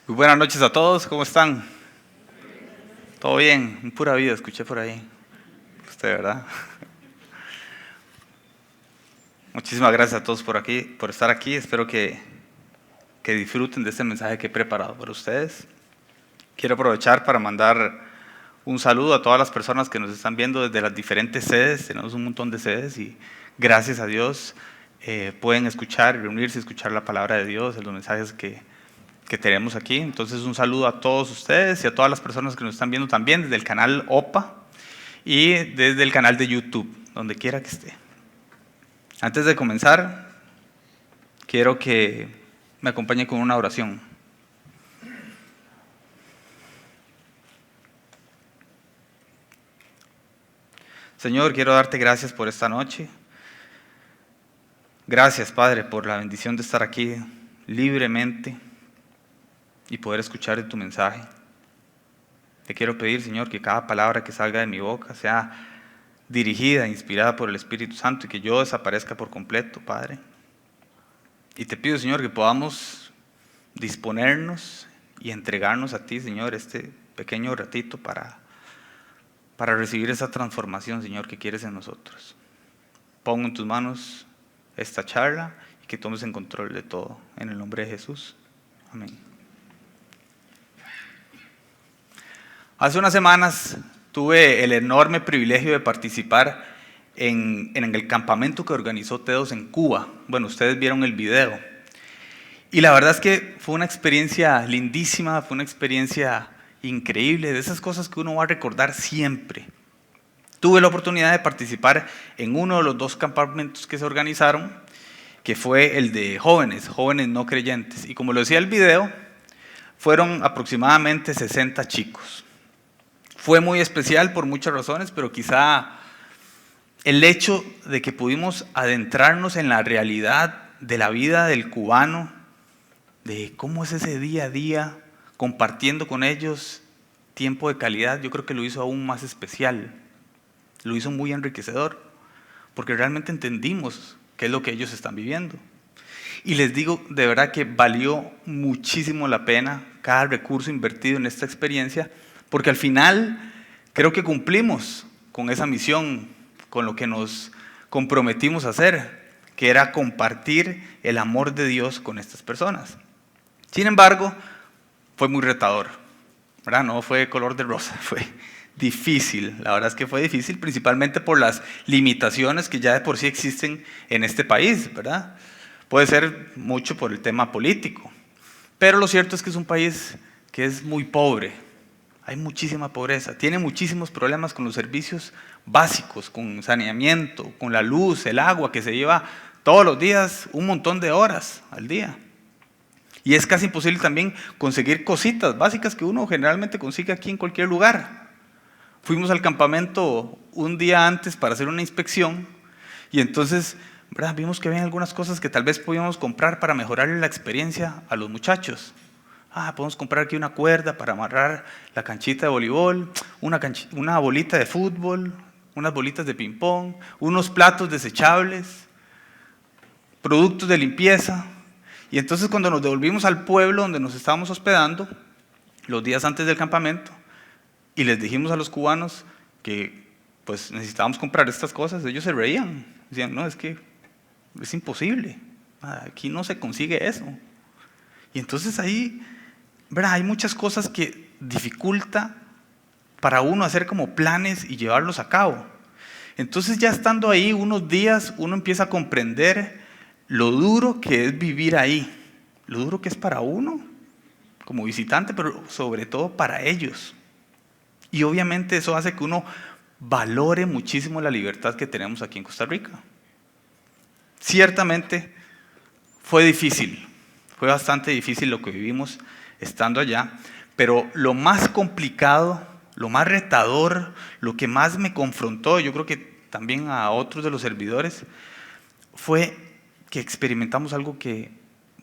Muy buenas noches a todos, ¿cómo están? ¿Todo bien? Un pura vida, escuché por ahí. Usted, ¿verdad? Muchísimas gracias a todos por estar aquí. Espero que disfruten de este mensaje que he preparado para ustedes. Quiero aprovechar para mandar un saludo a todas las personas que nos están viendo desde las diferentes sedes. Tenemos un montón de sedes y gracias a Dios pueden escuchar, reunirse, escuchar la palabra de Dios, los mensajes que tenemos aquí. Entonces un saludo a todos ustedes y a todas las personas que nos están viendo también desde el canal OPA y desde el canal de YouTube, donde quiera que esté. Antes de comenzar, quiero que me acompañe con una oración. Señor, quiero darte gracias por esta noche. Gracias, Padre, por la bendición de estar aquí libremente y poder escuchar tu mensaje. Te quiero pedir, Señor, que cada palabra que salga de mi boca sea dirigida, inspirada por el Espíritu Santo y que yo desaparezca por completo, Padre. Y te pido, Señor, que podamos disponernos y entregarnos a ti, Señor, este pequeño ratito para recibir esa transformación, Señor, que quieres en nosotros. Pongo en tus manos esta charla y que tomes en control de todo. En el nombre de Jesús. Amén. Hace unas semanas tuve el enorme privilegio de participar en el campamento que organizó Tedos en Cuba. Bueno, ustedes vieron el video. Y la verdad es que fue una experiencia lindísima, fue una experiencia increíble, de esas cosas que uno va a recordar siempre. Tuve la oportunidad de participar en uno de los 2 campamentos que se organizaron, que fue el de jóvenes no creyentes. Y como lo decía el video, fueron aproximadamente 60 chicos. Fue muy especial por muchas razones, pero quizá el hecho de que pudimos adentrarnos en la realidad de la vida del cubano, de cómo es ese día a día, compartiendo con ellos tiempo de calidad, yo creo que lo hizo aún más especial, lo hizo muy enriquecedor, porque realmente entendimos qué es lo que ellos están viviendo. Y les digo, de verdad que valió muchísimo la pena cada recurso invertido en esta experiencia, porque al final creo que cumplimos con esa misión, con lo que nos comprometimos a hacer, que era compartir el amor de Dios con estas personas. Sin embargo, fue muy retador, ¿verdad? No fue color de rosa, fue difícil. La verdad es que fue difícil, principalmente por las limitaciones que ya de por sí existen en este país, ¿verdad? Puede ser mucho por el tema político, pero lo cierto es que es un país que es muy pobre. Hay muchísima pobreza, tiene muchísimos problemas con los servicios básicos, con saneamiento, con la luz, el agua, que se lleva todos los días un montón de horas al día. Y es casi imposible también conseguir cositas básicas que uno generalmente consigue aquí en cualquier lugar. Fuimos al campamento un día antes para hacer una inspección y entonces, ¿verdad?, vimos que había algunas cosas que tal vez podíamos comprar para mejorarle la experiencia a los muchachos. Podemos comprar aquí una cuerda para amarrar la canchita de voleibol, una bolita de fútbol, unas bolitas de ping pong, unos platos desechables, productos de limpieza. Y entonces cuando nos devolvimos al pueblo donde nos estábamos hospedando, los días antes del campamento, y les dijimos a los cubanos que pues necesitábamos comprar estas cosas, ellos se reían. Decían, no, es que es imposible, aquí no se consigue eso. Y entonces ahí, ¿verdad?, hay muchas cosas que dificulta para uno hacer como planes y llevarlos a cabo. Entonces ya estando ahí unos días, uno empieza a comprender lo duro que es vivir ahí, lo duro que es para uno como visitante, pero sobre todo para ellos. Y obviamente eso hace que uno valore muchísimo la libertad que tenemos aquí en Costa Rica. Ciertamente fue difícil, fue bastante difícil lo que vivimos estando allá, pero lo más complicado, lo más retador, lo que más me confrontó, yo creo que también a otros de los servidores, fue que experimentamos algo que,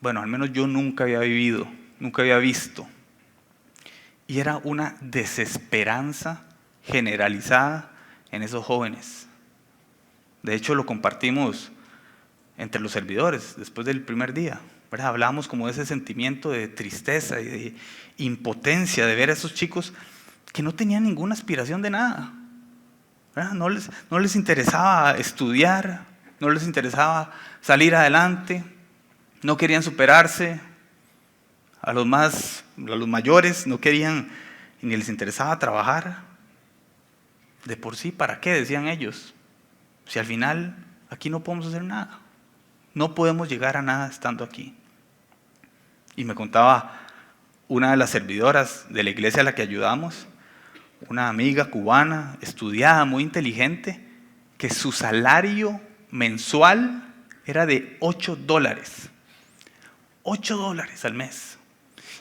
bueno, al menos yo nunca había vivido, nunca había visto. Y era una desesperanza generalizada en esos jóvenes. De hecho, lo compartimos entre los servidores después del primer día. ¿verdad? Hablábamos como de ese sentimiento de tristeza y de impotencia de ver a esos chicos que no tenían ninguna aspiración de nada, ¿verdad? No les interesaba estudiar, no les interesaba salir adelante, no querían superarse. A los mayores no querían ni les interesaba trabajar. De por sí, ¿para qué? Decían ellos. Si al final aquí no podemos hacer nada. No podemos llegar a nada estando aquí. Y me contaba una de las servidoras de la iglesia a la que ayudamos, una amiga cubana, estudiada, muy inteligente, que su salario mensual era de $8. $8 al mes.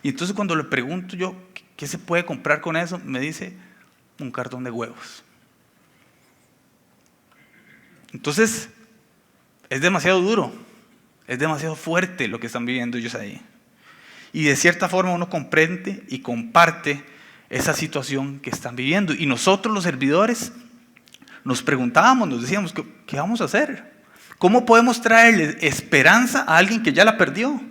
Y entonces cuando le pregunto yo, ¿qué se puede comprar con eso? Me dice, un cartón de huevos. Entonces, es demasiado duro, es demasiado fuerte lo que están viviendo ellos ahí. Y de cierta forma uno comprende y comparte esa situación que están viviendo. Y nosotros los servidores nos preguntábamos, nos decíamos, ¿qué vamos a hacer? ¿Cómo podemos traerle esperanza a alguien que ya la perdió?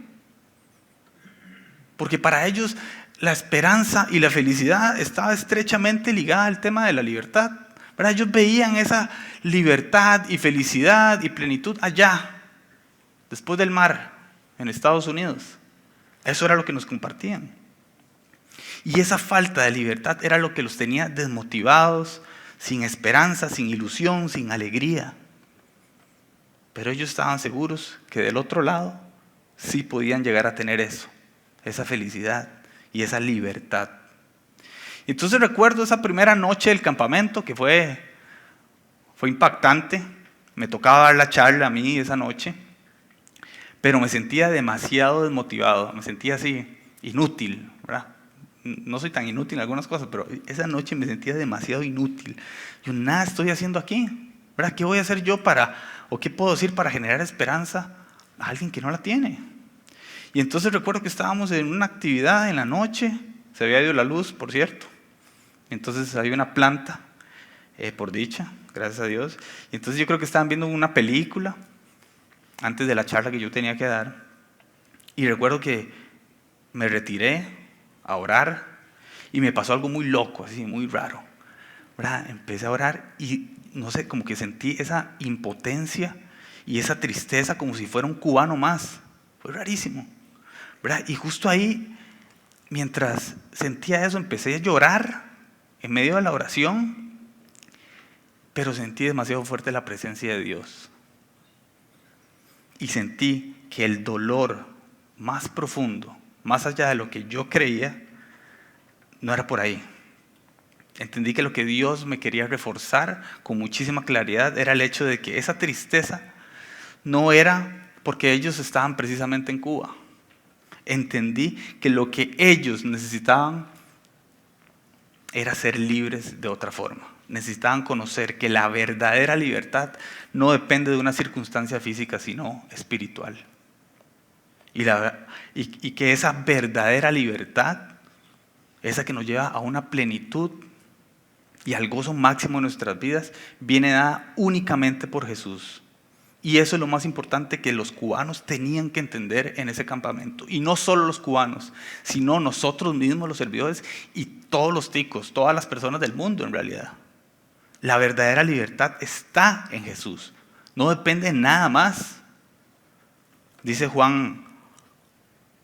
Porque para ellos la esperanza y la felicidad estaba estrechamente ligada al tema de la libertad, ¿verdad? Ellos veían esa libertad y felicidad y plenitud allá, después del mar, en Estados Unidos. Eso era lo que nos compartían. Y esa falta de libertad era lo que los tenía desmotivados, sin esperanza, sin ilusión, sin alegría. Pero ellos estaban seguros que del otro lado sí podían llegar a tener eso, esa felicidad y esa libertad. Entonces recuerdo esa primera noche del campamento que fue impactante. Me tocaba dar la charla a mí esa noche, pero me sentía demasiado desmotivado, me sentía así inútil, ¿verdad? No soy tan inútil en algunas cosas, pero esa noche me sentía demasiado inútil. Yo nada estoy haciendo aquí, ¿verdad? ¿Qué voy a hacer yo o qué puedo decir para generar esperanza a alguien que no la tiene? Y entonces recuerdo que estábamos en una actividad en la noche, se había ido la luz, por cierto. Entonces había una planta, por dicha, gracias a Dios. Y entonces yo creo que estaban viendo una película antes de la charla que yo tenía que dar. Y recuerdo que me retiré a orar y me pasó algo muy loco, así, muy raro, ¿verdad? Empecé a orar y no sé, como que sentí esa impotencia y esa tristeza como si fuera un cubano más. Fue rarísimo, ¿verdad? Y justo ahí, mientras sentía eso, empecé a llorar en medio de la oración, pero sentí demasiado fuerte la presencia de Dios. Y sentí que el dolor más profundo, más allá de lo que yo creía, no era por ahí. Entendí que lo que Dios me quería reforzar con muchísima claridad era el hecho de que esa tristeza no era porque ellos estaban precisamente en Cuba. Entendí que lo que ellos necesitaban era ser libres de otra forma. Necesitaban conocer que la verdadera libertad no depende de una circunstancia física, sino espiritual. Y que esa verdadera libertad, esa que nos lleva a una plenitud y al gozo máximo de nuestras vidas, viene dada únicamente por Jesús. Y eso es lo más importante que los cubanos tenían que entender en ese campamento. Y no solo los cubanos, sino nosotros mismos, los servidores, y todos los ticos, todas las personas del mundo en realidad. La verdadera libertad está en Jesús. No depende de nada más. Dice Juan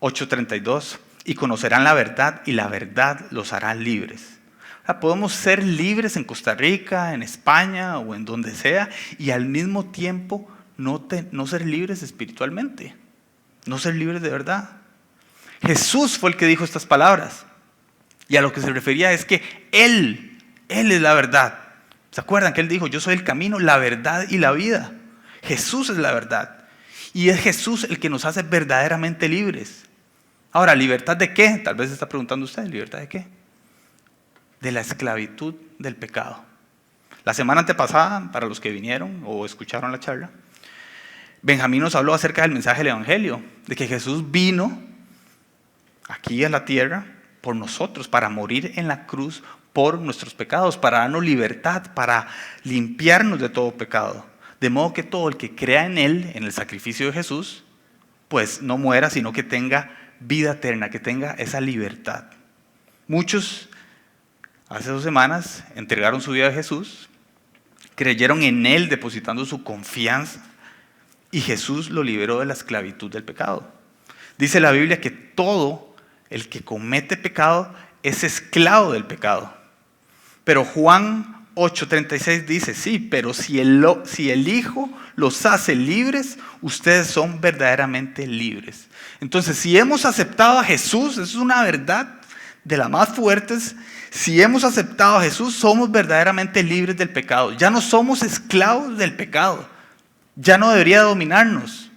8:32, y conocerán la verdad y la verdad los hará libres. O sea, podemos ser libres en Costa Rica, en España o en donde sea, y al mismo tiempo no ser libres espiritualmente, no ser libres de verdad. Jesús fue el que dijo estas palabras, y a lo que se refería es que Él es la verdad. ¿Se acuerdan que Él dijo, yo soy el camino, la verdad y la vida? Jesús es la verdad, y es Jesús el que nos hace verdaderamente libres. Ahora, ¿libertad de qué? Tal vez se está preguntando usted, ¿libertad de qué? De la esclavitud del pecado. La semana antepasada, para los que vinieron o escucharon la charla, Benjamín nos habló acerca del mensaje del Evangelio, de que Jesús vino aquí a la tierra por nosotros, para morir en la cruz por nuestros pecados, para darnos libertad, para limpiarnos de todo pecado. De modo que todo el que crea en Él, en el sacrificio de Jesús, pues no muera, sino que tenga vida eterna, que tenga esa libertad. Muchos, hace 2 semanas, entregaron su vida a Jesús, creyeron en Él depositando su confianza y Jesús lo liberó de la esclavitud del pecado. Dice la Biblia que todo el que comete pecado es esclavo del pecado. Pero Juan 8:36 dice, sí, pero si el Hijo los hace libres, ustedes son verdaderamente libres. Entonces, si hemos aceptado a Jesús, eso es una verdad de las más fuertes. Si hemos aceptado a Jesús, somos verdaderamente libres del pecado. Ya no somos esclavos del pecado. Ya no debería dominarnos.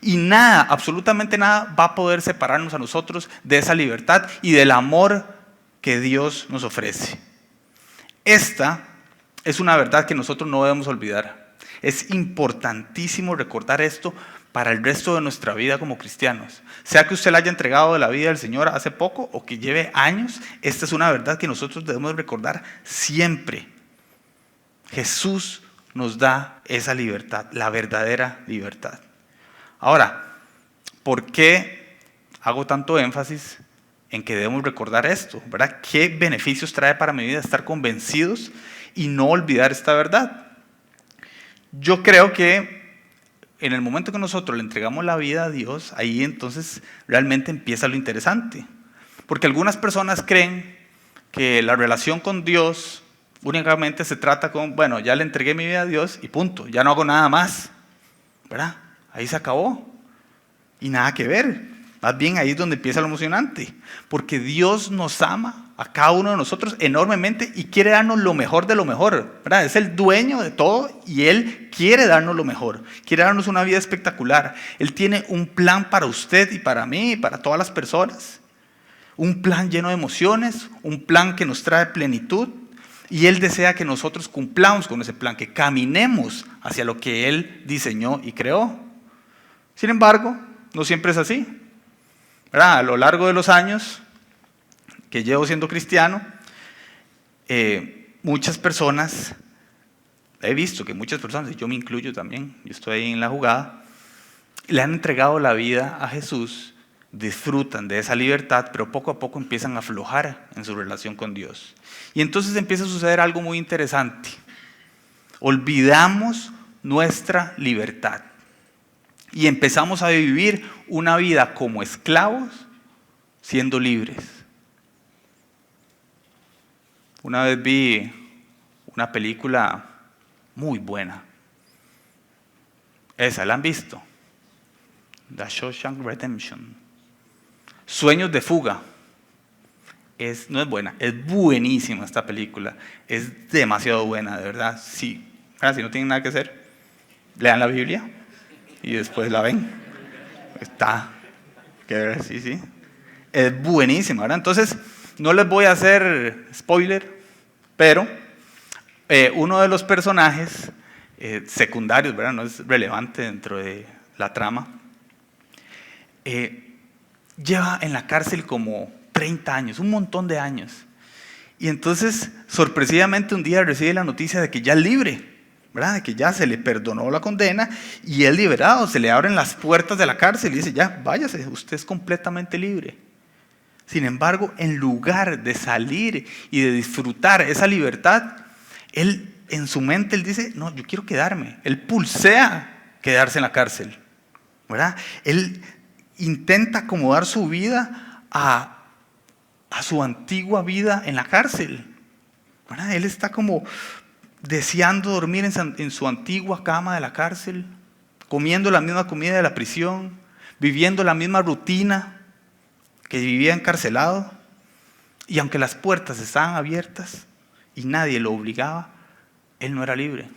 Y nada, absolutamente nada, va a poder separarnos a nosotros de esa libertad y del amor que Dios nos ofrece. Esta es una verdad que nosotros no debemos olvidar. Es importantísimo recordar esto para el resto de nuestra vida como cristianos. Sea que usted le haya entregado la vida al Señor hace poco o que lleve años, esta es una verdad que nosotros debemos recordar siempre. Jesús nos da esa libertad, la verdadera libertad. Ahora, ¿por qué hago tanto énfasis en que debemos recordar esto? ¿Verdad? ¿Qué beneficios trae para mi vida estar convencidos y no olvidar esta verdad? Yo creo que en el momento que nosotros le entregamos la vida a Dios, ahí entonces realmente empieza lo interesante. Porque algunas personas creen que la relación con Dios únicamente se trata con, bueno, ya le entregué mi vida a Dios y punto, ya no hago nada más, ¿verdad? Ahí se acabó. Y nada que ver. Más bien ahí es donde empieza lo emocionante. Porque Dios nos ama a cada uno de nosotros enormemente y quiere darnos lo mejor de lo mejor, ¿verdad? Es el dueño de todo y Él quiere darnos lo mejor. Quiere darnos una vida espectacular. Él tiene un plan para usted y para mí y para todas las personas. Un plan lleno de emociones, un plan que nos trae plenitud. Y Él desea que nosotros cumplamos con ese plan, que caminemos hacia lo que Él diseñó y creó. Sin embargo, no siempre es así, ¿verdad? A lo largo de los años que llevo siendo cristiano, muchas personas, he visto que muchas personas, y yo me incluyo también, yo estoy ahí en la jugada, le han entregado la vida a Jesús, disfrutan de esa libertad, pero poco a poco empiezan a aflojar en su relación con Dios. Y entonces empieza a suceder algo muy interesante. Olvidamos nuestra libertad. Y empezamos a vivir una vida como esclavos, siendo libres. Una vez vi una película muy buena. Esa, ¿la han visto? The Shawshank Redemption. Sueños de fuga. No es buena, es buenísima esta película. Es demasiado buena, de verdad. Sí. Si no tienen nada que hacer, lean la Biblia y después la ven. Sí. Es buenísima, ¿verdad? Entonces, no les voy a hacer spoiler, pero uno de los personajes secundarios, ¿verdad? No es relevante dentro de la trama, lleva en la cárcel como 30 años, un montón de años. Y entonces, sorpresivamente, un día recibe la noticia de que ya es libre, ¿verdad? De que ya se le perdonó la condena y es liberado, se le abren las puertas de la cárcel y dice, ya, váyase, usted es completamente libre. Sin embargo, en lugar de salir y de disfrutar esa libertad, él en su mente él dice, no, yo quiero quedarme. Él pulsea quedarse en la cárcel, ¿verdad? Él intenta acomodar su vida a su antigua vida en la cárcel, ¿verdad? Él está como deseando dormir en su antigua cama de la cárcel, comiendo la misma comida de la prisión, viviendo la misma rutina que vivía encarcelado. Y aunque las puertas estaban abiertas y nadie lo obligaba, él no era libre.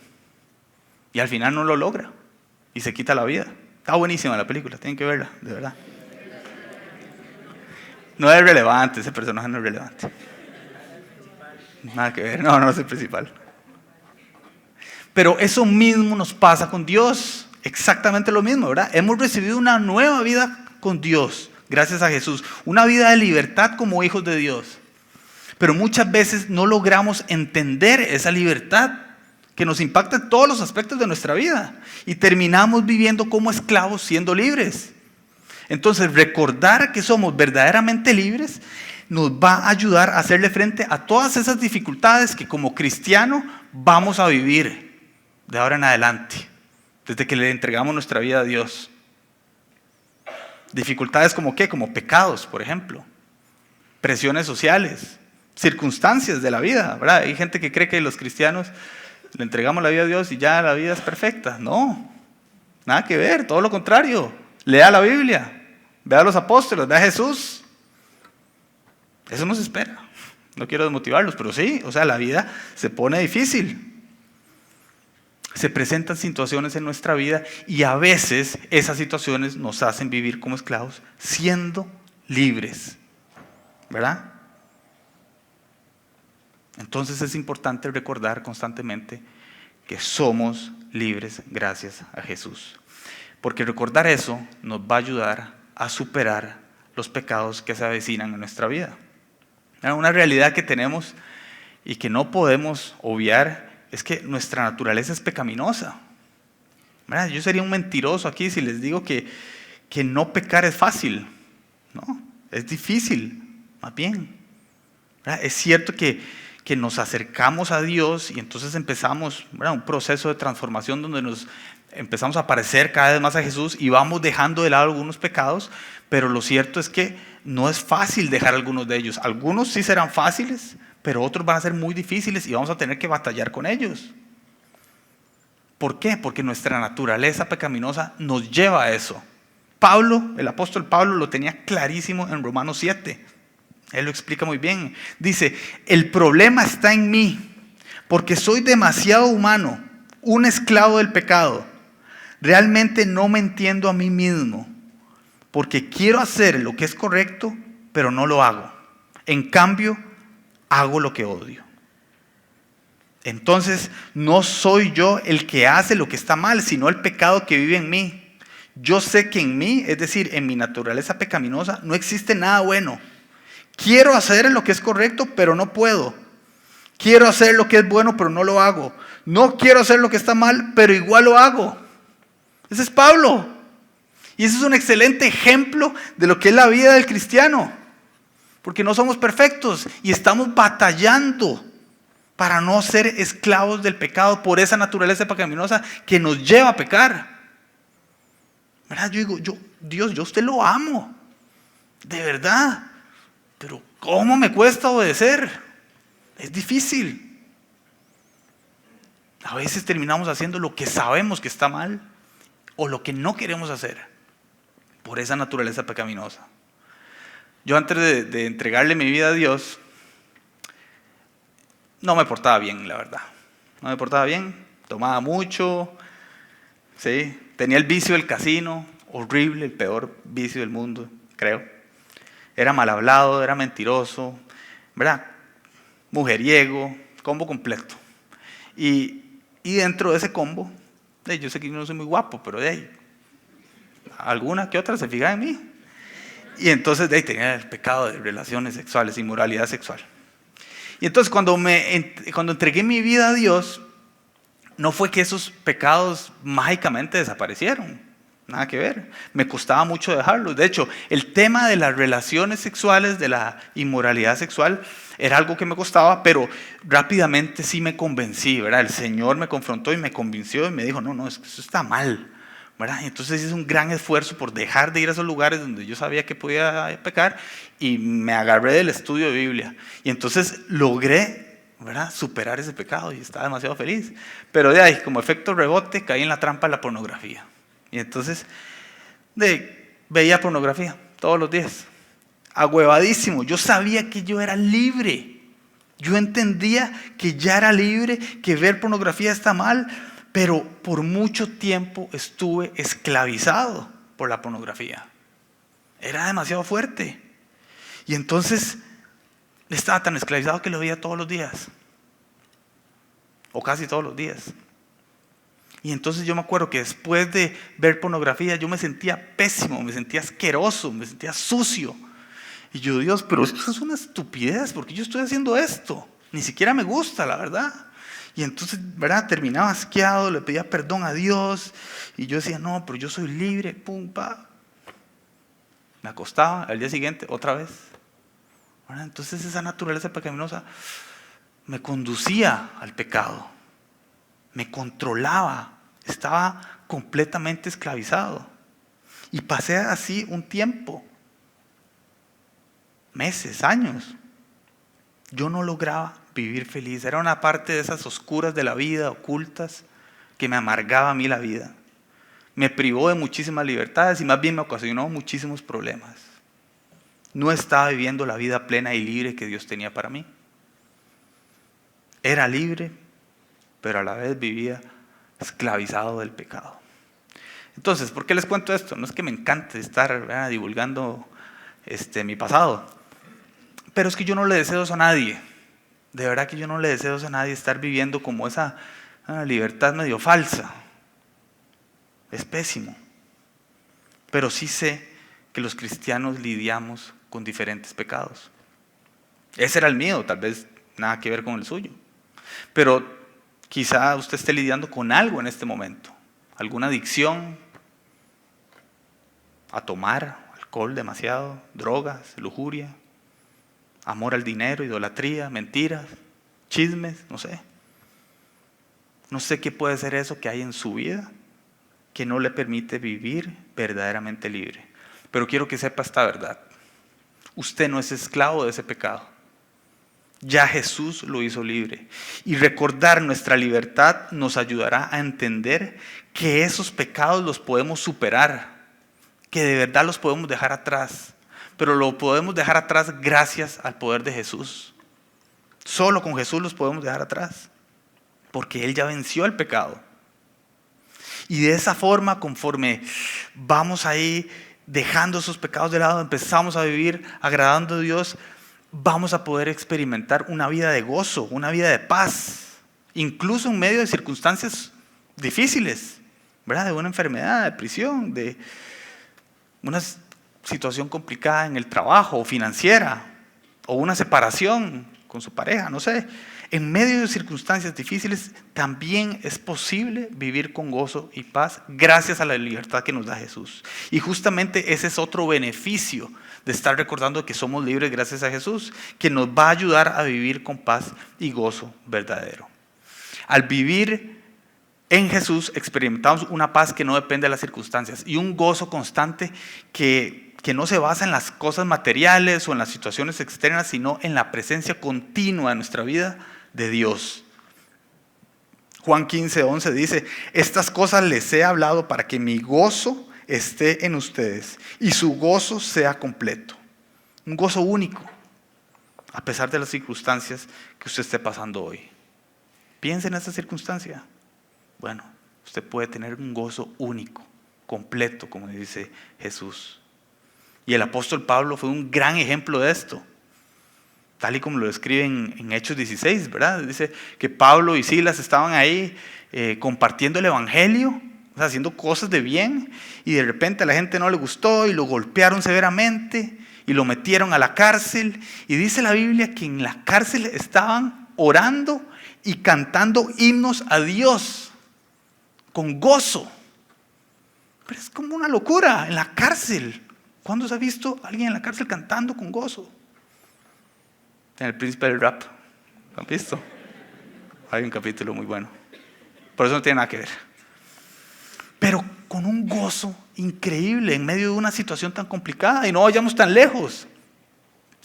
Y al final no lo logra y se quita la vida. Está buenísima la película, tienen que verla, de verdad. No es relevante, ese personaje no es relevante. Nada que ver, no es el principal. Pero eso mismo nos pasa con Dios, exactamente lo mismo, ¿verdad? Hemos recibido una nueva vida con Dios, gracias a Jesús, una vida de libertad como hijos de Dios. Pero muchas veces no logramos entender esa libertad que nos impacta en todos los aspectos de nuestra vida y terminamos viviendo como esclavos siendo libres. Entonces, recordar que somos verdaderamente libres nos va a ayudar a hacerle frente a todas esas dificultades que como cristiano vamos a vivir de ahora en adelante, desde que le entregamos nuestra vida a Dios. Dificultades como ¿qué? Como pecados, por ejemplo, presiones sociales, circunstancias de la vida, ¿verdad? Hay gente que cree que los cristianos le entregamos la vida a Dios y ya la vida es perfecta. No, nada que ver, todo lo contrario. Lea la Biblia, vea a los apóstoles, vea a Jesús. Eso nos espera. No quiero desmotivarlos, pero sí, o sea, la vida se pone difícil. Se presentan situaciones en nuestra vida y a veces esas situaciones nos hacen vivir como esclavos siendo libres, ¿verdad? Entonces es importante recordar constantemente que somos libres gracias a Jesús. Porque recordar eso nos va a ayudar a superar los pecados que se avecinan en nuestra vida. Una realidad que tenemos y que no podemos obviar es que nuestra naturaleza es pecaminosa. ¿Verdad? Yo sería un mentiroso aquí si les digo que no pecar es fácil. No, es difícil, más bien. ¿Verdad? Es cierto que nos acercamos a Dios y entonces empezamos, ¿verdad?, un proceso de transformación donde nos empezamos a parecer cada vez más a Jesús y vamos dejando de lado algunos pecados, pero lo cierto es que no es fácil dejar algunos de ellos. Algunos sí serán fáciles, pero otros van a ser muy difíciles y vamos a tener que batallar con ellos. ¿Por qué? Porque nuestra naturaleza pecaminosa nos lleva a eso. Pablo, el apóstol Pablo, lo tenía clarísimo en Romanos 7. Él lo explica muy bien. Dice, el problema está en mí, porque soy demasiado humano, un esclavo del pecado. Realmente no me entiendo a mí mismo, porque quiero hacer lo que es correcto, pero no lo hago. En cambio, hago lo que odio. Entonces, no soy yo el que hace lo que está mal, sino el pecado que vive en mí. Yo sé que en mí, es decir, en mi naturaleza pecaminosa, no existe nada bueno. Quiero hacer lo que es correcto, pero no puedo. Quiero hacer lo que es bueno, pero no lo hago. No quiero hacer lo que está mal, pero igual lo hago. Ese es Pablo. Y ese es un excelente ejemplo de lo que es la vida del cristiano. Porque no somos perfectos y estamos batallando para no ser esclavos del pecado por esa naturaleza pecaminosa que nos lleva a pecar. ¿Verdad? Yo digo, Dios, yo a usted lo amo. De verdad. Pero ¿cómo me cuesta obedecer? Es difícil. A veces terminamos haciendo lo que sabemos que está mal o lo que no queremos hacer por esa naturaleza pecaminosa. Yo antes de entregarle mi vida a Dios, no me portaba bien, la verdad. No me portaba bien, tomaba mucho, ¿sí? Tenía el vicio del casino, horrible, el peor vicio del mundo, creo. Era mal hablado, era mentiroso, ¿verdad? Mujeriego, combo completo. Y dentro de ese combo, yo sé que yo no soy muy guapo, pero de ahí, alguna que otra se fija en mí. Y entonces de ahí tenía el pecado de relaciones sexuales, inmoralidad sexual. Y entonces cuando entregué mi vida a Dios, no fue que esos pecados mágicamente desaparecieron. Nada que ver. Me costaba mucho dejarlos. De hecho, el tema de las relaciones sexuales, de la inmoralidad sexual, era algo que me costaba, pero rápidamente sí me convencí, ¿verdad? El Señor me confrontó y me convenció y me dijo, no, eso está mal, ¿verdad? Y entonces hice un gran esfuerzo por dejar de ir a esos lugares donde yo sabía que podía pecar y me agarré del estudio de Biblia. Y entonces logré, ¿verdad?, superar ese pecado y estaba demasiado feliz. Pero de ahí, como efecto rebote, caí en la trampa de la pornografía. Y entonces veía pornografía todos los días, ahuevadísimo. Yo sabía que yo era libre. Yo entendía que ya era libre, que ver pornografía está mal, pero por mucho tiempo estuve esclavizado por la pornografía. Era demasiado fuerte. Y entonces estaba tan esclavizado que lo veía todos los días, o casi todos los días. Y entonces yo me acuerdo que después de ver pornografía yo me sentía pésimo, me sentía asqueroso, me sentía sucio. Y yo, Dios, pero esto es una estupidez, ¿por qué yo estoy haciendo esto? Ni siquiera me gusta, la verdad. Y entonces, ¿verdad?, terminaba asqueado, le pedía perdón a Dios. Y yo decía, no, pero yo soy libre, pum, pa. me acostaba, al día siguiente otra vez. ¿Verdad? Entonces esa naturaleza pecaminosa me conducía al pecado, me controlaba, estaba completamente esclavizado. Y pasé así un tiempo, meses, años. Yo no lograba vivir feliz. Era una parte de esas oscuras de la vida, ocultas, que me amargaba a mí la vida. Me privó de muchísimas libertades y más bien me ocasionó muchísimos problemas. No estaba viviendo la vida plena y libre que Dios tenía para mí. Era libre, pero a la vez vivía esclavizado del pecado. Entonces, ¿por qué les cuento esto? No es que me encante estar divulgando mi pasado, pero es que yo no le deseo eso a nadie. De verdad que yo no le deseo eso a nadie, estar viviendo como esa libertad medio falsa. Es pésimo. Pero sí sé que los cristianos lidiamos con diferentes pecados. Ese era el mío, tal vez nada que ver con el suyo. Pero quizá usted esté lidiando con algo en este momento. Alguna adicción a tomar alcohol demasiado, drogas, lujuria, amor al dinero, idolatría, mentiras, chismes, no sé. No sé qué puede ser eso que hay en su vida que no le permite vivir verdaderamente libre. Pero quiero que sepa esta verdad. Usted no es esclavo de ese pecado. Ya Jesús lo hizo libre. Y recordar nuestra libertad nos ayudará a entender que esos pecados los podemos superar, que de verdad los podemos dejar atrás. Pero lo podemos dejar atrás gracias al poder de Jesús. Solo con Jesús los podemos dejar atrás, porque Él ya venció el pecado. Y de esa forma, conforme vamos ahí dejando esos pecados de lado, empezamos a vivir agradando a Dios, vamos a poder experimentar una vida de gozo, una vida de paz, incluso en medio de circunstancias difíciles, ¿verdad? De una enfermedad, de prisión, de una situación complicada en el trabajo o financiera, o una separación con su pareja, no sé. En medio de circunstancias difíciles también es posible vivir con gozo y paz gracias a la libertad que nos da Jesús. Y justamente ese es otro beneficio de estar recordando que somos libres gracias a Jesús, que nos va a ayudar a vivir con paz y gozo verdadero. Al vivir en Jesús experimentamos una paz que no depende de las circunstancias y un gozo constante que no se basa en las cosas materiales o en las situaciones externas, sino en la presencia continua en nuestra vida de Dios. Juan 15:11 dice: estas cosas les he hablado para que mi gozo esté en ustedes y su gozo sea completo. Un gozo único, a pesar de las circunstancias que usted esté pasando hoy. Piense en esa circunstancia. Bueno, usted puede tener un gozo único, completo, como dice Jesús. Y el apóstol Pablo fue un gran ejemplo de esto, tal y como lo describe en Hechos 16, ¿verdad? Dice que Pablo y Silas estaban ahí compartiendo el evangelio, o sea, haciendo cosas de bien, y de repente a la gente no le gustó y lo golpearon severamente y lo metieron a la cárcel. Y dice la Biblia que en la cárcel estaban orando y cantando himnos a Dios con gozo. Pero es como una locura en la cárcel. ¿Cuándo se ha visto a alguien en la cárcel cantando con gozo? En El Príncipe del Rap, ¿lo han visto? Hay un capítulo muy bueno. Por eso no tiene nada que ver. Pero con un gozo increíble en medio de una situación tan complicada. Y no vayamos tan lejos.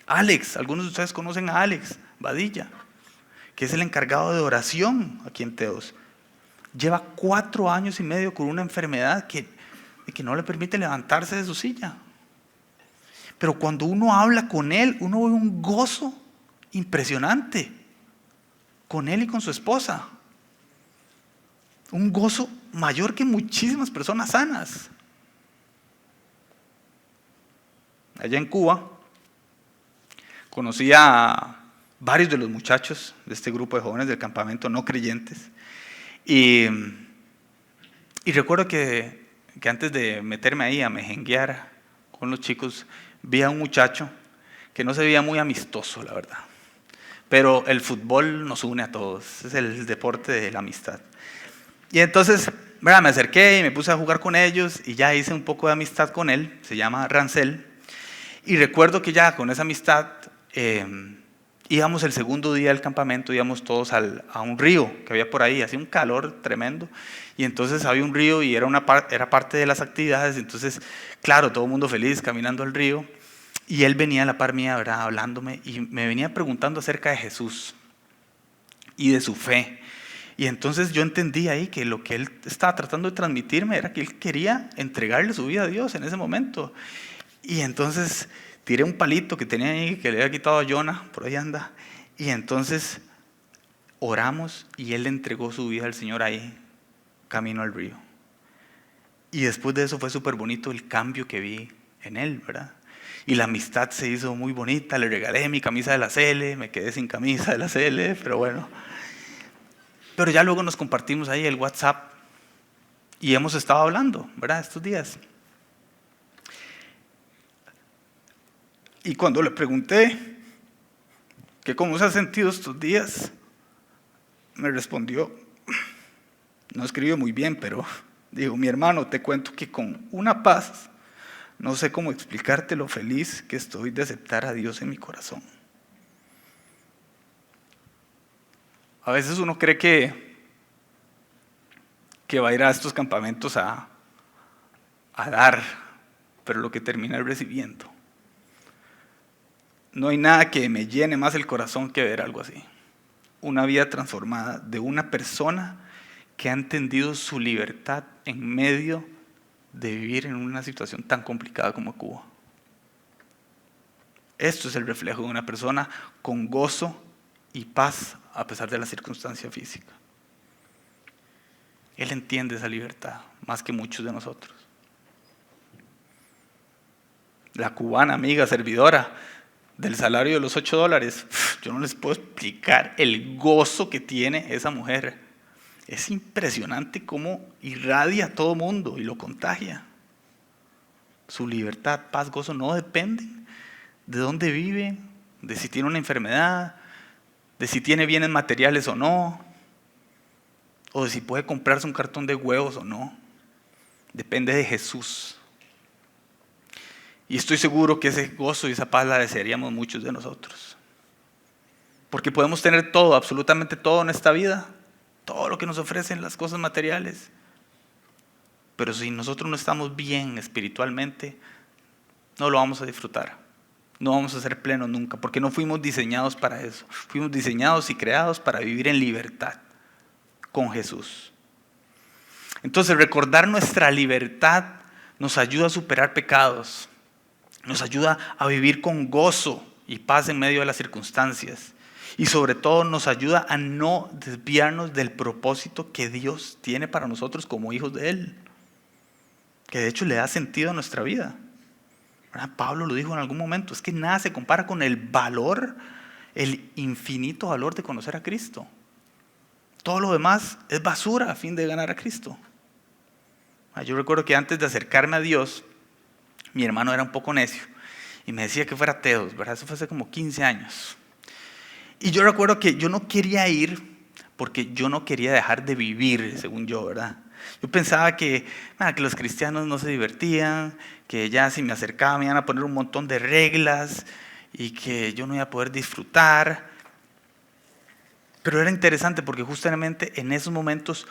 Alex, algunos de ustedes conocen a Alex Badilla, que es el encargado de oración aquí en Teos. Lleva 4 años y medio con una enfermedad que no le permite levantarse de su silla. Pero cuando uno habla con él, uno ve un gozo impresionante con él y con su esposa. Un gozo mayor que muchísimas personas sanas. Allá en Cuba, conocí a varios de los muchachos de este grupo de jóvenes del campamento no creyentes. Y recuerdo que antes de meterme ahí a mejenguear con los chicos, vi a un muchacho que no se veía muy amistoso, la verdad. Pero el fútbol nos une a todos, es el deporte de la amistad. Y entonces, me acerqué y me puse a jugar con ellos y ya hice un poco de amistad con él, se llama Rancel. Y recuerdo que ya con esa amistad íbamos el segundo día del campamento, íbamos todos a un río que había por ahí, hacía un calor tremendo, y entonces había un río y era parte de las actividades. Entonces, claro, todo el mundo feliz caminando al río, y él venía a la par mía, ¿verdad?, hablándome, y me venía preguntando acerca de Jesús y de su fe. Y entonces yo entendí ahí que lo que él estaba tratando de transmitirme era que él quería entregarle su vida a Dios en ese momento. Y entonces tiré un palito que tenía ahí, que le había quitado a Jonah, por ahí anda, y entonces oramos y él le entregó su vida al Señor ahí, camino al río. Y después de eso fue súper bonito el cambio que vi en él, ¿verdad? Y la amistad se hizo muy bonita, le regalé mi camisa de la CL, me quedé sin camisa de la CL, pero bueno. Pero ya luego nos compartimos ahí el WhatsApp y hemos estado hablando, ¿verdad?, estos días. Y cuando le pregunté que cómo se ha sentido estos días, me respondió, no escribió muy bien, pero dijo: mi hermano, te cuento que con una paz, no sé cómo explicarte lo feliz que estoy de aceptar a Dios en mi corazón. A veces uno cree que va a ir a estos campamentos a dar, pero lo que termina es recibiendo. No hay nada que me llene más el corazón que ver algo así. Una vida transformada de una persona que ha entendido su libertad en medio de vivir en una situación tan complicada como Cuba. Esto es el reflejo de una persona con gozo y paz a pesar de la circunstancia física. Él entiende esa libertad más que muchos de nosotros. La cubana, amiga, servidora, del salario de los $8, yo no les puedo explicar el gozo que tiene esa mujer. Es impresionante cómo irradia a todo mundo y lo contagia. Su libertad, paz, gozo no dependen de dónde vive, de si tiene una enfermedad, de si tiene bienes materiales o no, o de si puede comprarse un cartón de huevos o no. Depende de Jesús. Y estoy seguro que ese gozo y esa paz la desearíamos muchos de nosotros. Porque podemos tener todo, absolutamente todo en esta vida, todo lo que nos ofrecen las cosas materiales. Pero si nosotros no estamos bien espiritualmente, no lo vamos a disfrutar. No vamos a ser plenos nunca, porque no fuimos diseñados para eso. Fuimos diseñados y creados para vivir en libertad con Jesús. Entonces, recordar nuestra libertad nos ayuda a superar pecados. Nos ayuda a vivir con gozo y paz en medio de las circunstancias. Y sobre todo nos ayuda a no desviarnos del propósito que Dios tiene para nosotros como hijos de Él. Que de hecho le da sentido a nuestra vida. ¿Verdad? Pablo lo dijo en algún momento, es que nada se compara con el valor, el infinito valor de conocer a Cristo. Todo lo demás es basura a fin de ganar a Cristo. Yo recuerdo que antes de acercarme a Dios, mi hermano era un poco necio y me decía que fuera ateos, ¿verdad? Eso fue hace como 15 años. Y yo recuerdo que yo no quería ir porque yo no quería dejar de vivir, según yo, ¿verdad? Yo pensaba que los cristianos no se divertían, que ya si me acercaba me iban a poner un montón de reglas y que yo no iba a poder disfrutar. Pero era interesante porque justamente en esos momentos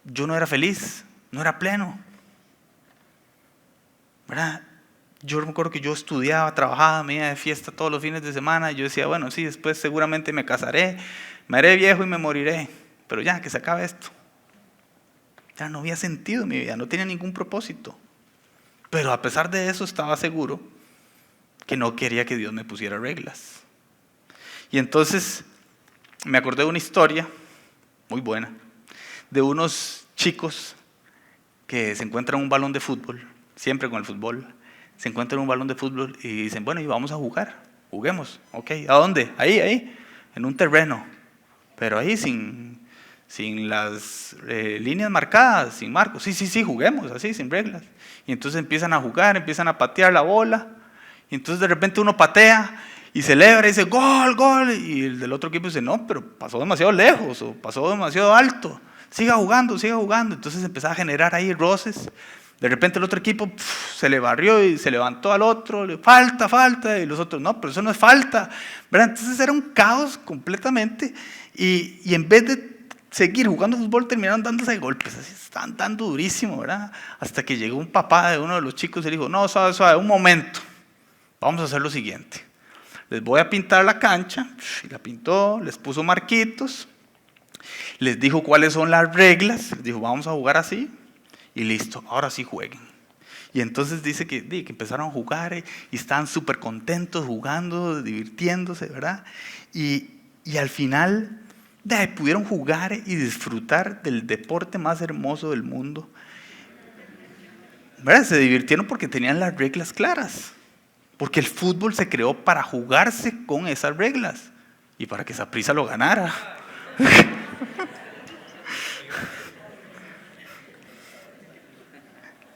yo no era feliz, no era pleno, ¿verdad? Yo me acuerdo que yo estudiaba, trabajaba, me iba de fiesta todos los fines de semana y yo decía, bueno, sí, después seguramente me casaré, me haré viejo y me moriré, pero ya, que se acabe esto. Ya no había sentido en mi vida, no tenía ningún propósito. Pero a pesar de eso estaba seguro que no quería que Dios me pusiera reglas. Y entonces me acordé de una historia muy buena, de unos chicos que se encuentran un balón de fútbol, siempre con el fútbol, se encuentran un balón de fútbol y dicen, bueno, y vamos a jugar, juguemos, ok, ¿a dónde? Ahí, en un terreno, pero ahí sin las líneas marcadas, sin marcos, sí, juguemos así, sin reglas. Y entonces empiezan a jugar, empiezan a patear la bola, y entonces de repente uno patea y celebra y dice, gol, gol, y el del otro equipo dice, no, pero pasó demasiado lejos, o pasó demasiado alto, siga jugando. Entonces empezaba a generar ahí roces, De repente el otro equipo se le barrió y se levantó al otro, falta, y los otros, no, pero eso no es falta, ¿verdad? Entonces era un caos completamente, y en vez de seguir jugando fútbol terminaron dándose golpes, así estaban dando durísimo, ¿verdad? Hasta que llegó un papá de uno de los chicos y le dijo, no, suave, un momento, vamos a hacer lo siguiente, les voy a pintar la cancha, y la pintó, les puso marquitos, les dijo cuáles son las reglas, les dijo, vamos a jugar así, y listo, ahora sí jueguen. Y entonces dice que empezaron a jugar y estaban súper contentos jugando, divirtiéndose, ¿verdad? Y al final pudieron jugar y disfrutar del deporte más hermoso del mundo. ¿Verdad? Se divirtieron porque tenían las reglas claras. Porque el fútbol se creó para jugarse con esas reglas y para que Saprissa lo ganara.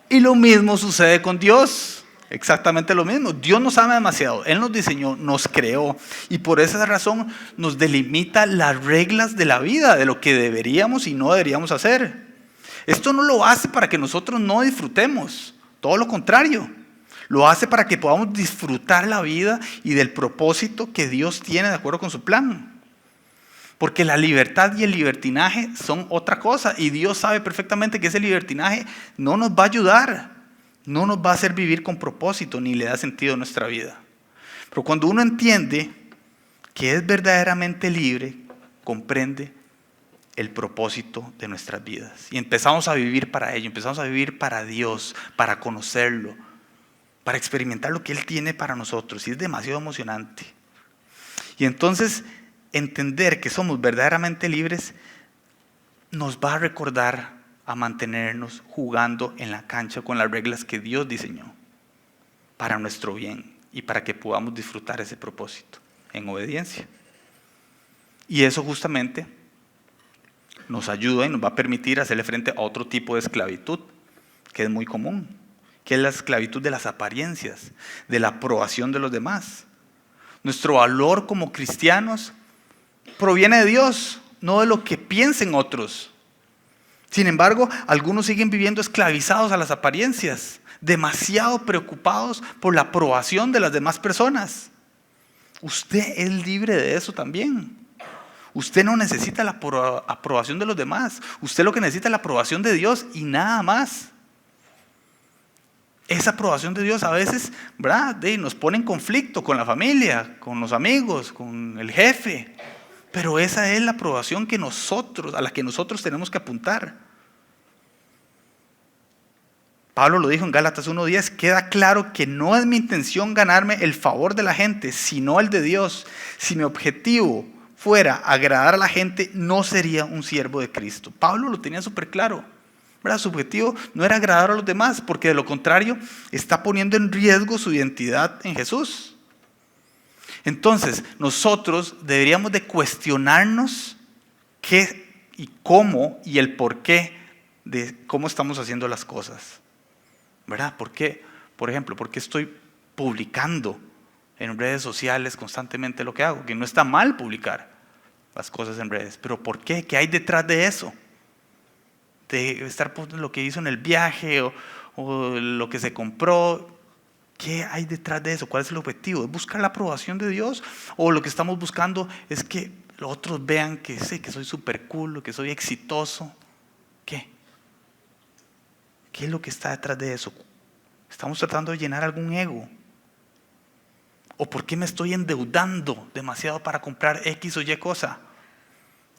Y lo mismo sucede con Dios, exactamente lo mismo. Dios nos ama demasiado, Él nos diseñó, nos creó y por esa razón nos delimita las reglas de la vida, de lo que deberíamos y no deberíamos hacer. Esto no lo hace para que nosotros no disfrutemos, todo lo contrario. Lo hace para que podamos disfrutar la vida y del propósito que Dios tiene de acuerdo con su plan. Porque la libertad y el libertinaje son otra cosa. Y Dios sabe perfectamente que ese libertinaje no nos va a ayudar. No nos va a hacer vivir con propósito ni le da sentido a nuestra vida. Pero cuando uno entiende que es verdaderamente libre, comprende el propósito de nuestras vidas. Y empezamos a vivir para ello. Empezamos a vivir para Dios, para conocerlo, para experimentar lo que Él tiene para nosotros. Y es demasiado emocionante. Y entonces entender que somos verdaderamente libres nos va a recordar a mantenernos jugando en la cancha con las reglas que Dios diseñó para nuestro bien y para que podamos disfrutar ese propósito en obediencia. Y eso justamente nos ayuda y nos va a permitir hacerle frente a otro tipo de esclavitud que es muy común, que es la esclavitud de las apariencias, de la aprobación de los demás. Nuestro valor como cristianos proviene de Dios, no de lo que piensen otros. Sin embargo, algunos siguen viviendo esclavizados a las apariencias, demasiado preocupados por la aprobación de las demás personas. Usted es libre de eso también. Usted no necesita la aprobación de los demás. Usted lo que necesita es la aprobación de Dios y nada más. Esa aprobación de Dios a veces, ¿verdad?, nos pone en conflicto con la familia, con los amigos, con el jefe. Pero esa es la aprobación a la que nosotros tenemos que apuntar. Pablo lo dijo en Gálatas 1:10, queda claro que no es mi intención ganarme el favor de la gente, sino el de Dios. Si mi objetivo fuera agradar a la gente, no sería un siervo de Cristo. Pablo lo tenía súper claro, ¿verdad? Su objetivo no era agradar a los demás, porque de lo contrario está poniendo en riesgo su identidad en Jesús. Entonces, nosotros deberíamos de cuestionarnos qué y cómo y el porqué de cómo estamos haciendo las cosas. ¿Verdad? ¿Por qué? Por ejemplo, ¿por qué estoy publicando en redes sociales constantemente lo que hago? Que no está mal publicar las cosas en redes, pero ¿por qué? ¿Qué hay detrás de eso? De estar poniendo lo que hizo en el viaje o lo que se compró. ¿Qué hay detrás de eso? ¿Cuál es el objetivo? ¿Es buscar la aprobación de Dios? ¿O lo que estamos buscando es que los otros vean que sé que soy súper cool, que soy exitoso? ¿Qué? ¿Qué es lo que está detrás de eso? ¿Estamos tratando de llenar algún ego? ¿O por qué me estoy endeudando demasiado para comprar X o Y cosa?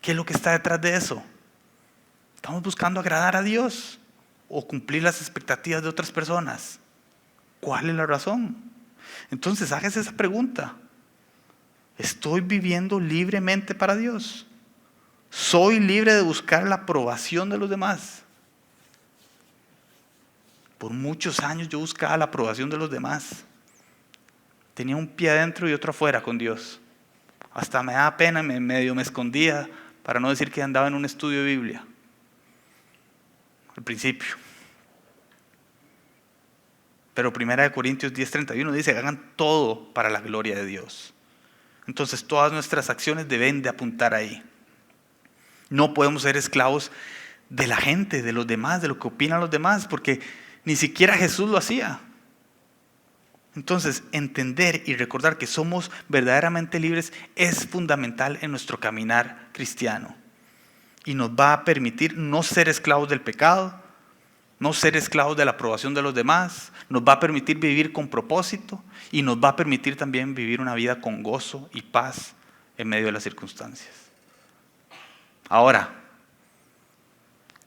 ¿Qué es lo que está detrás de eso? ¿Estamos buscando agradar a Dios o cumplir las expectativas de otras personas? ¿Cuál es la razón? Entonces, hágase esa pregunta. ¿Estoy viviendo libremente para Dios? ¿Soy libre de buscar la aprobación de los demás? Por muchos años yo buscaba la aprobación de los demás. Tenía un pie adentro y otro afuera con Dios. Hasta me daba pena, medio me escondía para no decir que andaba en un estudio de Biblia. Al principio. Pero 1 Corintios 10:31 dice, hagan todo para la gloria de Dios. Entonces todas nuestras acciones deben de apuntar ahí. No podemos ser esclavos de la gente, de los demás, de lo que opinan los demás, porque Ni siquiera Jesús lo hacía. Entonces, entender y recordar que somos verdaderamente libres es fundamental en nuestro caminar cristiano. Y nos va a permitir no ser esclavos del pecado, no ser esclavos de la aprobación de los demás, nos va a permitir vivir con propósito y nos va a permitir también vivir una vida con gozo y paz en medio de las circunstancias. Ahora,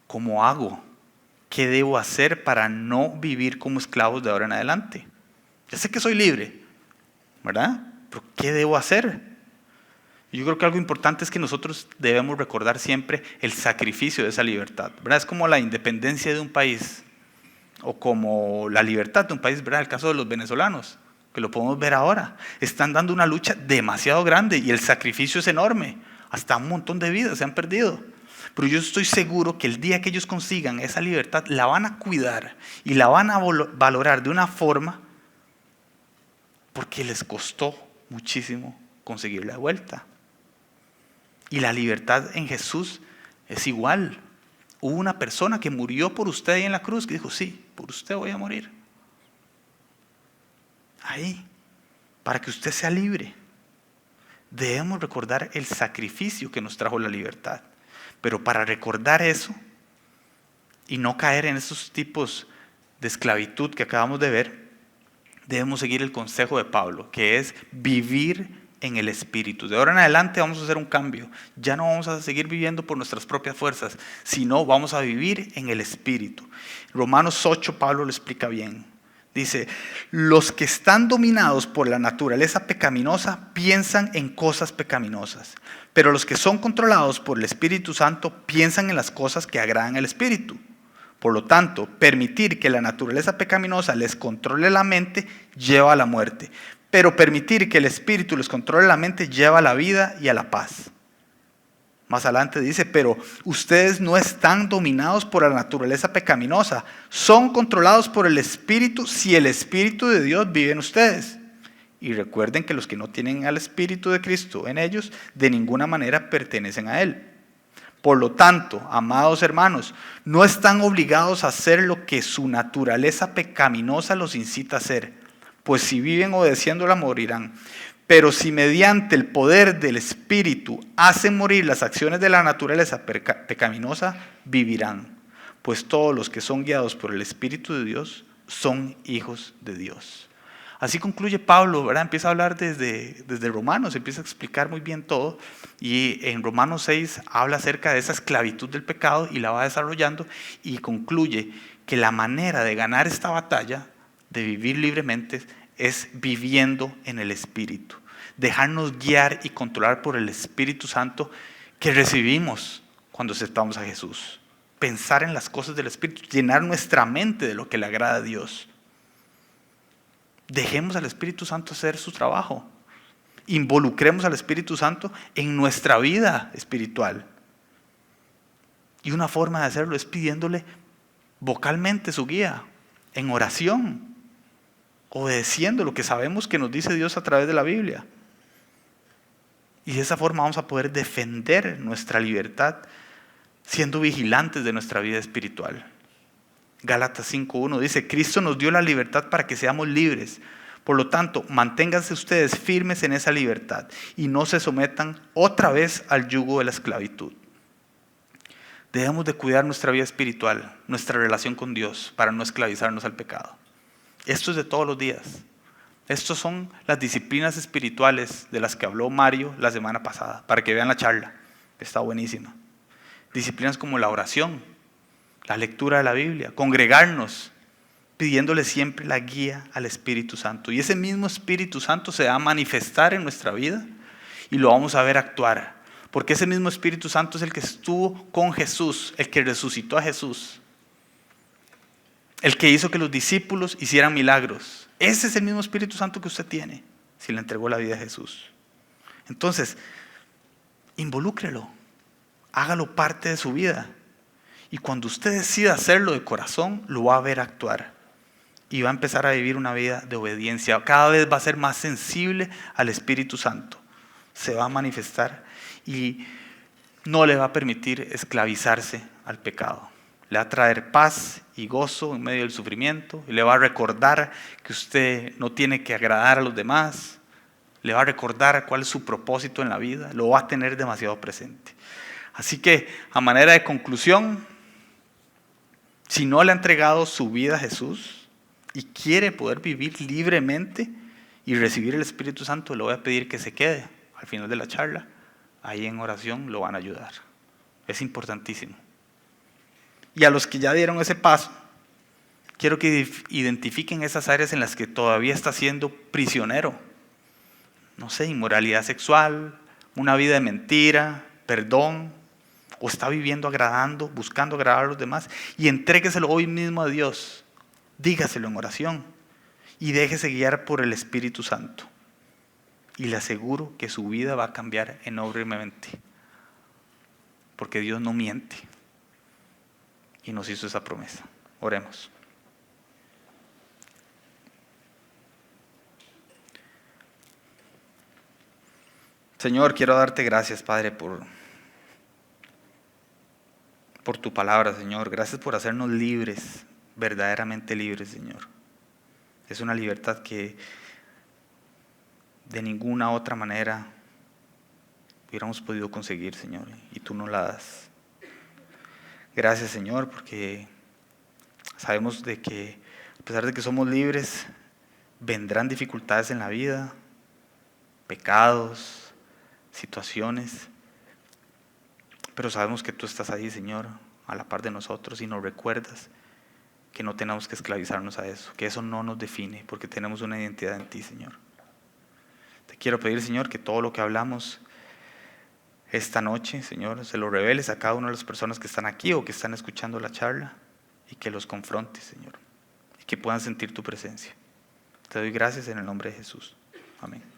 ¿cómo hago? ¿Qué debo hacer para no vivir como esclavos de ahora en adelante? Ya sé que soy libre, ¿verdad? Pero ¿qué debo hacer? Yo creo que algo importante es que nosotros debemos recordar siempre el sacrificio de esa libertad, ¿verdad? Es como la independencia de un país o como la libertad de un país, ¿verdad? El caso de los venezolanos, que lo podemos ver ahora. Están dando una lucha demasiado grande y el sacrificio es enorme. Hasta un montón de vidas se han perdido. Pero yo estoy seguro que el día que ellos consigan esa libertad, la van a cuidar y la van a valorar de una forma porque les costó muchísimo conseguir la vuelta. Y la libertad en Jesús es igual. Hubo una persona que murió por usted ahí en la cruz que dijo, sí, por usted voy a morir. Ahí, para que usted sea libre. Debemos recordar el sacrificio que nos trajo la libertad. Pero para recordar eso y no caer en esos tipos de esclavitud que acabamos de ver, debemos seguir el consejo de Pablo, que es vivir en el Espíritu. De ahora en adelante vamos a hacer un cambio. Ya no vamos a seguir viviendo por nuestras propias fuerzas, sino vamos a vivir en el Espíritu. Romanos 8, Pablo lo explica bien. Dice, los que están dominados por la naturaleza pecaminosa piensan en cosas pecaminosas, pero los que son controlados por el Espíritu Santo piensan en las cosas que agradan al Espíritu. Por lo tanto, permitir que la naturaleza pecaminosa les controle la mente lleva a la muerte, pero permitir que el Espíritu les controle la mente lleva a la vida y a la paz. Más adelante dice, pero ustedes no están dominados por la naturaleza pecaminosa, son controlados por el Espíritu si el Espíritu de Dios vive en ustedes. Y recuerden que los que no tienen al Espíritu de Cristo en ellos, de ninguna manera pertenecen a Él. Por lo tanto, amados hermanos, no están obligados a hacer lo que su naturaleza pecaminosa los incita a hacer, pues si viven obedeciéndola morirán. Pero si mediante el poder del Espíritu hacen morir las acciones de la naturaleza pecaminosa, vivirán. Pues todos los que son guiados por el Espíritu de Dios son hijos de Dios. Así concluye Pablo, ¿verdad? Empieza a hablar desde Romanos, empieza a explicar muy bien todo. Y en Romanos 6 habla acerca de esa esclavitud del pecado y la va desarrollando y concluye que la manera de ganar esta batalla, de vivir libremente, es viviendo en el Espíritu. Dejarnos guiar y controlar por el Espíritu Santo que recibimos cuando aceptamos a Jesús. Pensar en las cosas del Espíritu, llenar nuestra mente de lo que le agrada a Dios. Dejemos al Espíritu Santo hacer su trabajo. Involucremos al Espíritu Santo en nuestra vida espiritual. Y una forma de hacerlo es pidiéndole vocalmente su guía, en oración, obedeciendo lo que sabemos que nos dice Dios a través de la Biblia. Y de esa forma vamos a poder defender nuestra libertad siendo vigilantes de nuestra vida espiritual. Gálatas 5:1 dice, Cristo nos dio la libertad para que seamos libres. Por lo tanto, manténganse ustedes firmes en esa libertad y no se sometan otra vez al yugo de la esclavitud. Debemos de cuidar nuestra vida espiritual, nuestra relación con Dios, para no esclavizarnos al pecado. Esto es de todos los días. Estas son las disciplinas espirituales de las que habló Mario la semana pasada, para que vean la charla, que está buenísima. Disciplinas como la oración, la lectura de la Biblia, congregarnos, pidiéndole siempre la guía al Espíritu Santo. Y ese mismo Espíritu Santo se va a manifestar en nuestra vida y lo vamos a ver actuar. Porque ese mismo Espíritu Santo es el que estuvo con Jesús, el que resucitó a Jesús, el que hizo que los discípulos hicieran milagros. Ese es el mismo Espíritu Santo que usted tiene si le entregó la vida a Jesús. Entonces, involúcrelo, hágalo parte de su vida. Y cuando usted decida hacerlo de corazón, lo va a ver actuar. Y va a empezar a vivir una vida de obediencia. Cada vez va a ser más sensible al Espíritu Santo. Se va a manifestar y no le va a permitir esclavizarse al pecado. Le va a traer paz y gozo en medio del sufrimiento, y le va a recordar que usted no tiene que agradar a los demás, le va a recordar cuál es su propósito en la vida, lo va a tener demasiado presente. Así que, a manera de conclusión, si no le ha entregado su vida a Jesús y quiere poder vivir libremente y recibir el Espíritu Santo, le voy a pedir que se quede al final de la charla. Ahí en oración lo van a ayudar. Es importantísimo. Y a los que ya dieron ese paso, quiero que identifiquen esas áreas en las que todavía está siendo prisionero. No sé, inmoralidad sexual, una vida de mentira, perdón, o está viviendo agradando, buscando agradar a los demás, y entrégueselo hoy mismo a Dios. Dígaselo en oración y déjese guiar por el Espíritu Santo. Y le aseguro que su vida va a cambiar enormemente, porque Dios no miente y nos hizo esa promesa. Oremos. Señor, quiero darte gracias, Padre, por tu palabra, Señor. Gracias por hacernos libres, verdaderamente libres, Señor. Es una libertad que de ninguna otra manera hubiéramos podido conseguir, Señor, y tú nos la das. Gracias, Señor, porque sabemos de que a pesar de que somos libres, vendrán dificultades en la vida, pecados, situaciones, pero sabemos que tú estás ahí, Señor, a la par de nosotros, y nos recuerdas que no tenemos que esclavizarnos a eso, que eso no nos define, porque tenemos una identidad en ti, Señor. Te quiero pedir, Señor, que todo lo que hablamos esta noche, Señor, se lo reveles a cada una de las personas que están aquí o que están escuchando la charla, y que los confrontes, Señor, y que puedan sentir tu presencia. Te doy gracias en el nombre de Jesús. Amén.